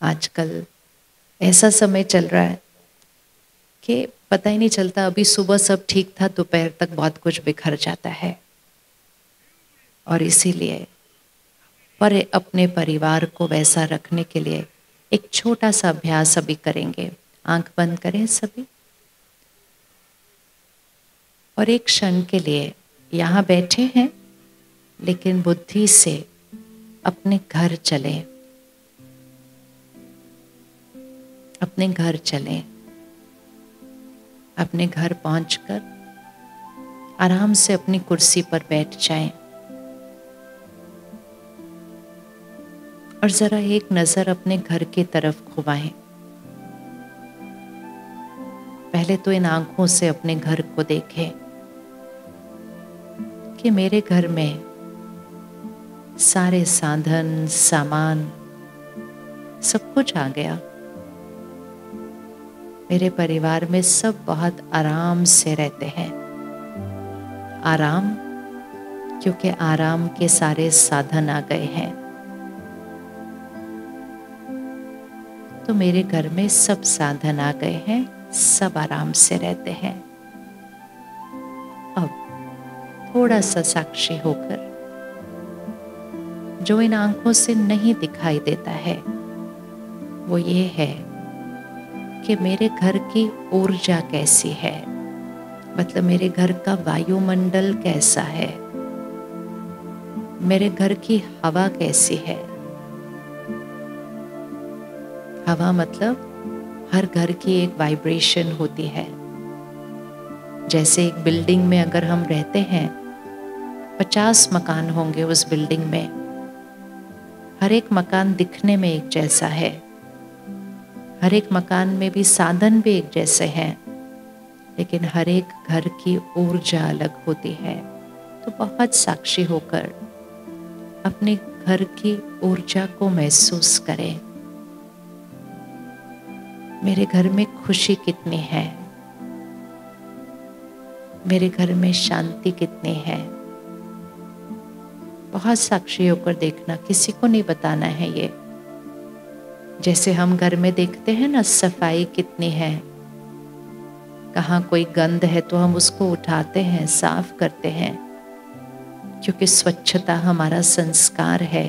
आजकल ऐसा समय चल रहा है कि पता ही नहीं चलता, अभी सुबह सब ठीक था, दोपहर तक बहुत कुछ बिखर जाता है। और इसीलिए पर अपने परिवार को वैसा रखने के लिए एक छोटा सा अभ्यास अभी करेंगे। आंख बंद करें सभी और एक क्षण के लिए यहाँ बैठे हैं, लेकिन बुद्धि से अपने घर चलें। अपने घर चलें। अपने घर पहुंचकर आराम से अपनी कुर्सी पर बैठ जाएं और जरा एक नजर अपने घर की तरफ घुमाएं। पहले तो इन आंखों से अपने घर को देखें कि मेरे घर में सारे साधन, सामान, सब कुछ आ गया। मेरे परिवार में सब बहुत आराम से रहते हैं। आराम क्योंकि आराम के सारे साधन आ गए हैं। तो मेरे घर में सब साधन आ गए हैं, सब आराम से रहते हैं। अब थोड़ा सा साक्षी होकर, जो इन आंखों से नहीं दिखाई देता है, वो ये है कि मेरे घर की ऊर्जा कैसी है। मतलब मेरे घर का वायुमंडल कैसा है, मेरे घर की हवा कैसी है। हवा मतलब हर घर की एक वाइब्रेशन होती है। जैसे एक बिल्डिंग में अगर हम रहते हैं, 50 मकान होंगे उस बिल्डिंग में, हर एक मकान दिखने में एक जैसा है, हर एक मकान में भी साधन भी एक जैसे हैं, लेकिन हर एक घर की ऊर्जा अलग होती है। तो बहुत साक्षी होकर अपने घर की ऊर्जा को महसूस करें। मेरे घर में खुशी कितनी है, मेरे घर में शांति कितनी है। बहुत साक्षी होकर देखना, किसी को नहीं बताना है ये। जैसे हम घर में देखते हैं ना, सफाई कितनी है, कहाँ कोई गंद है तो हम उसको उठाते हैं, साफ करते हैं, क्योंकि स्वच्छता हमारा संस्कार है।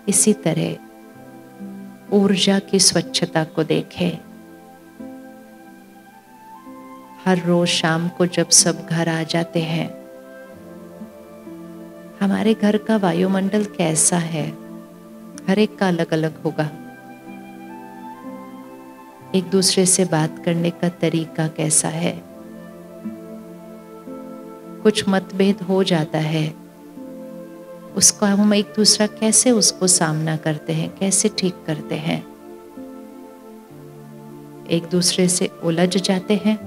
इसी तरह ऊर्जा की स्वच्छता को देखें। हर रोज शाम को जब सब घर आ जाते हैं, हमारे घर का वायुमंडल कैसा है, हर एक का अलग अलग होगा। एक दूसरे से बात करने का तरीका कैसा है। कुछ मतभेद हो जाता है, उसको हम एक दूसरा कैसे उसको सामना करते हैं, कैसे ठीक करते हैं। एक दूसरे से उलझ जाते हैं,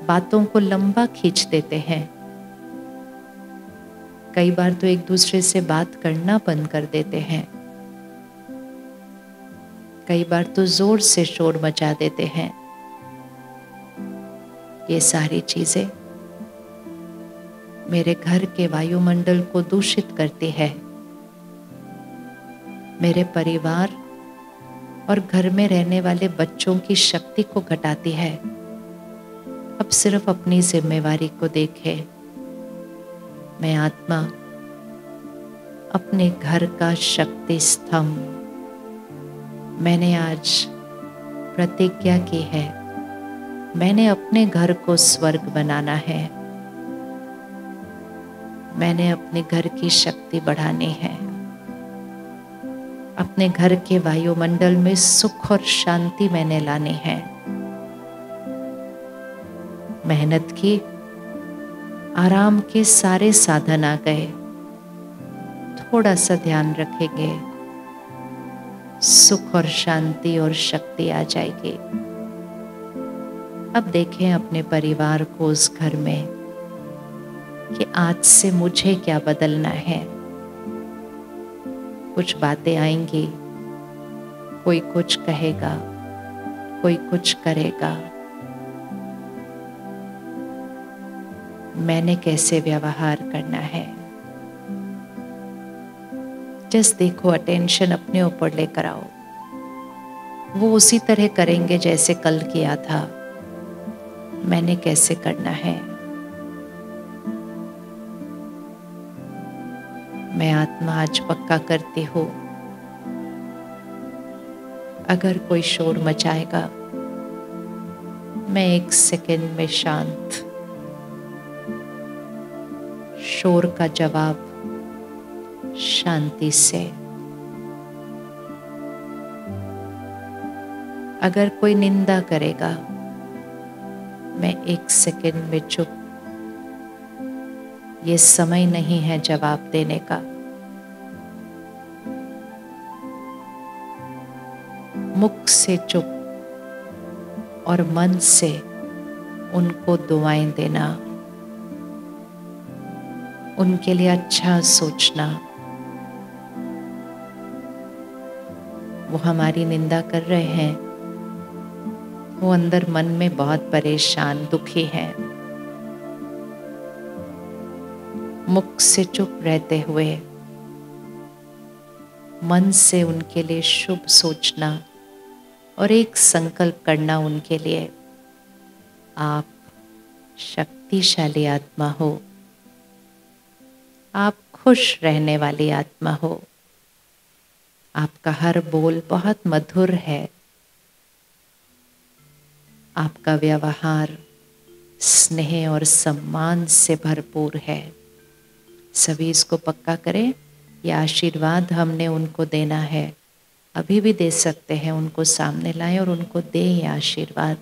बातों को लंबा खींच देते हैं। कई बार तो एक दूसरे से बात करना बंद कर देते हैं। कई बार तो जोर से शोर मचा देते हैं। ये सारी चीजें मेरे घर के वायुमंडल को दूषित करती है। मेरे परिवार और घर में रहने वाले बच्चों की शक्ति को घटाती है। अब सिर्फ अपनी जिम्मेवारी को देखें। मैं आत्मा अपने घर का शक्ति स्तंभ, मैंने आज प्रतिज्ञा की है, मैंने अपने घर को स्वर्ग बनाना है। मैंने अपने घर की शक्ति बढ़ानी है। अपने घर के वायुमंडल में सुख और शांति मैंने लानी है। मेहनत की, आराम के सारे साधन आ गए। थोड़ा सा ध्यान रखेंगे, सुख और शांति और शक्ति आ जाएगी। अब देखें अपने परिवार को उस घर में कि आज से मुझे क्या बदलना है। कुछ बातें आएंगी, कोई कुछ कहेगा, कोई कुछ करेगा। मैंने कैसे व्यवहार करना है। जस्ट देखो, अटेंशन अपने ऊपर लेकर आओ। वो उसी तरह करेंगे जैसे कल किया था। मैंने कैसे करना है? मैं आत्मा आज पक्का करती हूँ, अगर कोई शोर मचाएगा मैं 1 सेकंड में शांत। शोर का जवाब शांति से। अगर कोई निंदा करेगा मैं 1 सेकंड में चुप। ये समय नहीं है जवाब देने का। मुख से चुप और मन से उनको दुआएं देना, उनके लिए अच्छा सोचना। वो हमारी निंदा कर रहे हैं, वो अंदर मन में बहुत परेशान दुखी हैं। मुख से चुप रहते हुए मन से उनके लिए शुभ सोचना और एक संकल्प करना उनके लिए, आप शक्तिशाली आत्मा हो, आप खुश रहने वाली आत्मा हो, आपका हर बोल बहुत मधुर है, आपका व्यवहार स्नेह और सम्मान से भरपूर है। सभी इसको पक्का करें। यह आशीर्वाद हमने उनको देना है, अभी भी दे सकते हैं। उनको सामने लाएं और उनको दें ये आशीर्वाद।